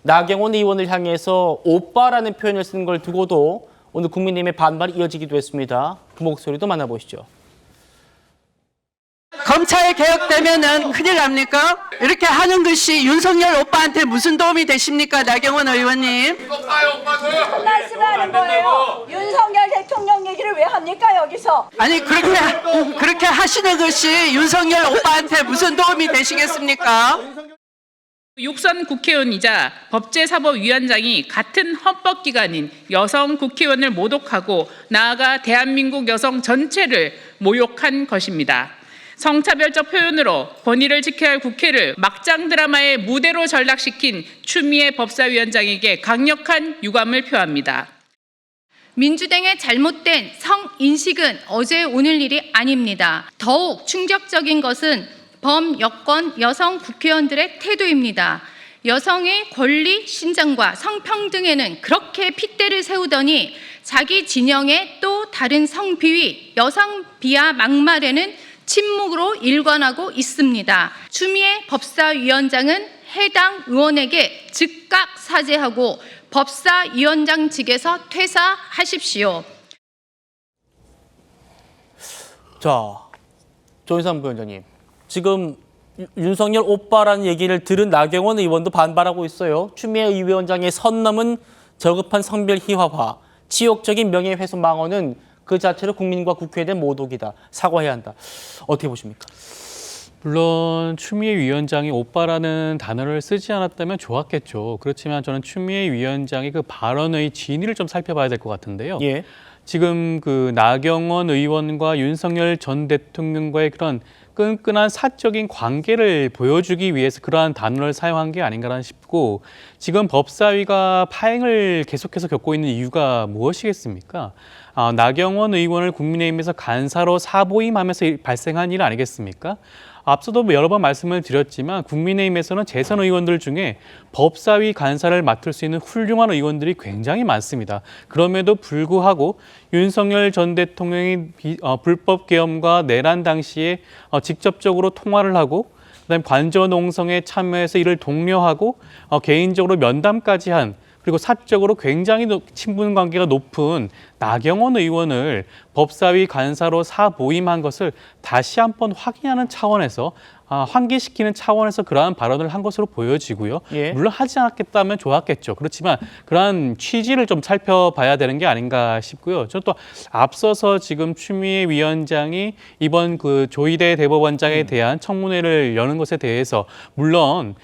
나경원 의원을 향해서 오빠라는 표현을 쓴 걸 두고도 오늘 국민의힘의 반발이 이어지기도 했습니다. 그 목소리도 만나보시죠. 검찰 개혁되면은 큰일 납니까? 이렇게 하는 것이 윤석열 오빠한테 무슨 도움이 되십니까, 나경원 의원님? 말씀하는 거예요. 윤석열 대통령 얘기를 왜 합니까 여기서? 아니 그렇게 하시는 것이 윤석열 오빠한테 무슨 도움이 되시겠습니까? 육선 국회의원이자 법제사법위원장이 같은 헌법기관인 여성 국회의원을 모독하고 나아가 대한민국 여성 전체를 모욕한 것입니다. 성차별적 표현으로 권위를 지켜야 할 국회를 막장 드라마의 무대로 전락시킨 추미애 법사위원장에게 강력한 유감을 표합니다. 민주당의 잘못된 성인식은 어제 오늘 일이 아닙니다. 더욱 충격적인 것은 범여권 여성 국회의원들의 태도입니다. 여성의 권리 신장과 성평등에는 그렇게 핏대를 세우더니 자기 진영의 또 다른 성비위, 여성 비하 막말에는 침묵으로 일관하고 있습니다. 추미애 법사위원장은 해당 의원에게 즉각 사죄하고 법사위원장직에서 퇴사하십시오. 자, 조인삼 부위원장님. 지금 윤석열 오빠라는 얘기를 들은 나경원 의원도 반발하고 있어요. 추미애 위원장의 선 넘은 저급한 성별 희화화, 치욕적인 명예훼손 망언은 그 자체로 국민과 국회에 대한 모독이다. 사과해야 한다. 어떻게 보십니까? 물론 추미애 위원장이 오빠라는 단어를 쓰지 않았다면 좋았겠죠. 그렇지만 저는 추미애 위원장이 그 발언의 진위를 좀 살펴봐야 될 것 같은데요. 예. 지금 그 나경원 의원과 윤석열 전 대통령과의 그런 끈끈한 사적인 관계를 보여주기 위해서 그러한 단어를 사용한 게 아닌가라는 싶고, 지금 법사위가 파행을 계속해서 겪고 있는 이유가 무엇이겠습니까? 나경원 의원을 국민의힘에서 간사로 사보임하면서 발생한 일 아니겠습니까? 앞서도 여러 번 말씀을 드렸지만 국민의힘에서는 재선 의원들 중에 법사위 간사를 맡을 수 있는 훌륭한 의원들이 굉장히 많습니다. 그럼에도 불구하고 윤석열 전 대통령이 불법 계엄과 내란 당시에 직접적으로 통화를 하고 그다음에 관저 농성에 참여해서 이를 독려하고 개인적으로 면담까지 한, 그리고 사적으로 굉장히 친분 관계가 높은 나경원 의원을 법사위 간사로 사보임한 것을 다시 한번 확인하는 차원에서, 환기시키는 차원에서 그러한 발언을 한 것으로 보여지고요. 예. 물론 하지 않았겠다면 좋았겠죠. 그렇지만 그러한 취지를 좀 살펴봐야 되는 게 아닌가 싶고요. 저는 또 앞서서 지금 추미애 위원장이 이번 그 조희대 대법원장에 대한 청문회를 여는 것에 대해서 물론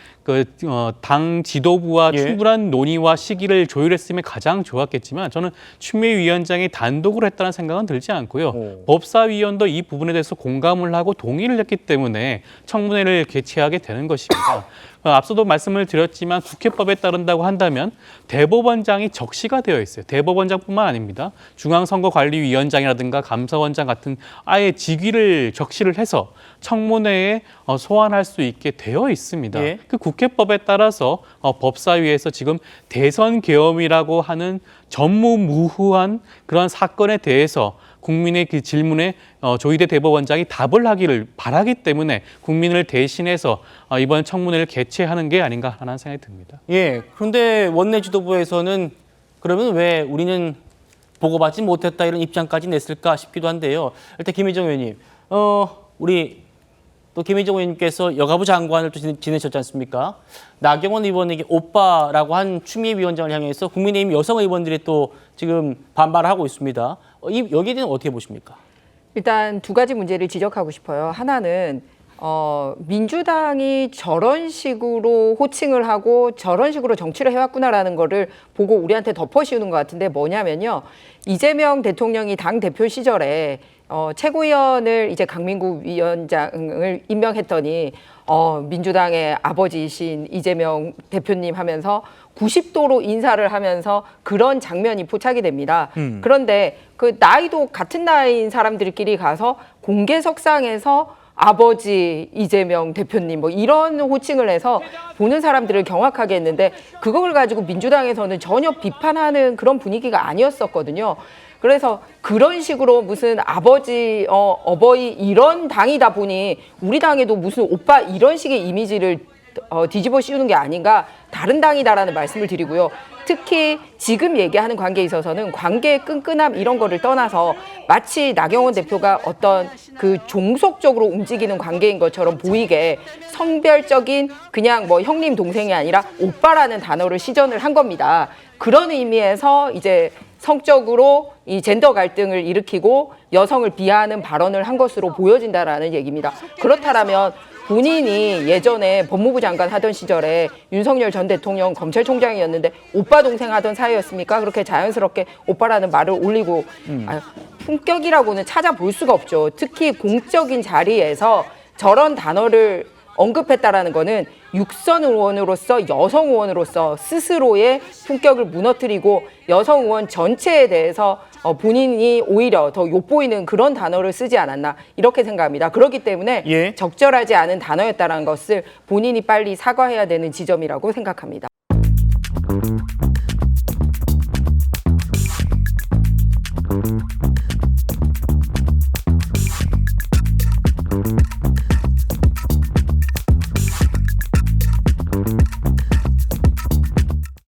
당 지도부와 예. 충분한 논의와 시기를 조율했으면 가장 좋았겠지만 저는 추미애 위원장이 단독으로 했다는 생각은 들지 않고요. 법사위원도 이 부분에 대해서 공감을 하고 동의를 했기 때문에 청문회를 개최하게 되는 것입니다. 앞서도 말씀을 드렸지만 국회법에 따른다고 한다면 대법원장이 적시가 되어 있어요. 대법원장뿐만 아닙니다. 중앙선거관리위원장이라든가 감사원장 같은 아예 직위를 적시를 해서 청문회에 소환할 수 있게 되어 있습니다. 예. 그 국회법에 따라서 법사위에서 지금 대선 계엄이라고 하는 전무후무한 그런 사건에 대해서 국민의 그 질문에 조희대 대법원장이 답을 하기를 바라기 때문에 국민을 대신해서 이번 청문회를 개최하는 게 아닌가 하는 생각이 듭니다. 예. 그런데 원내 지도부에서는 그러면 왜 우리는 보고받지 못했다 이런 입장까지 냈을까 싶기도 한데요. 일단 김희정 의원님, 우리 또 김희정 의원님께서 여가부 장관을 또 지내셨지 않습니까? 나경원 의원에게 오빠라고 한 추미애 위원장을 향해서 국민의힘 여성 의원들이 또 지금 반발하고 있습니다. 여기에 대해서 어떻게 보십니까? 일단 두 가지 문제를 지적하고 싶어요. 하나는 민주당이 저런 식으로 호칭을 하고 저런 식으로 정치를 해왔구나라는 거를 보고 우리한테 덮어씌우는 것 같은데 뭐냐면요. 이재명 대통령이 당 대표 시절에 최고위원을 이제 강민구 위원장을 임명했더니 민주당의 아버지이신 이재명 대표님 하면서 90도로 인사를 하면서 그런 장면이 포착이 됩니다. 그런데 그 나이도 같은 나이인 사람들끼리 가서 공개석상에서 아버지 이재명 대표님 뭐 이런 호칭을 해서 보는 사람들을 경악하게 했는데 그걸 가지고 민주당에서는 전혀 비판하는 그런 분위기가 아니었었거든요. 그래서 그런 식으로 무슨 아버지, 어버이 이런 당이다 보니 우리 당에도 무슨 오빠 이런 식의 이미지를 뒤집어 씌우는 게 아닌가, 다른 당이다라는 말씀을 드리고요. 특히 지금 얘기하는 관계에 있어서는 관계의 끈끈함 이런 거를 떠나서 마치 나경원 대표가 어떤 그 종속적으로 움직이는 관계인 것처럼 보이게 성별적인 그냥 뭐 형님 동생이 아니라 오빠라는 단어를 시전을 한 겁니다. 그런 의미에서 이제 성적으로 이 젠더 갈등을 일으키고 여성을 비하하는 발언을 한 것으로 보여진다라는 얘기입니다. 그렇다면 본인이 예전에 법무부 장관 하던 시절에 윤석열 전 대통령 검찰총장이었는데 오빠 동생 하던 사이였습니까? 그렇게 자연스럽게 오빠라는 말을 올리고 품격이라고는 찾아볼 수가 없죠. 특히 공적인 자리에서 저런 단어를 언급했다라는 거는 육선 의원으로서 여성 의원으로서 스스로의 품격을 무너뜨리고 여성 의원 전체에 대해서 본인이 오히려 더 욕보이는 그런 단어를 쓰지 않았나 이렇게 생각합니다. 그렇기 때문에 예. 적절하지 않은 단어였다는 것을 본인이 빨리 사과해야 되는 지점이라고 생각합니다.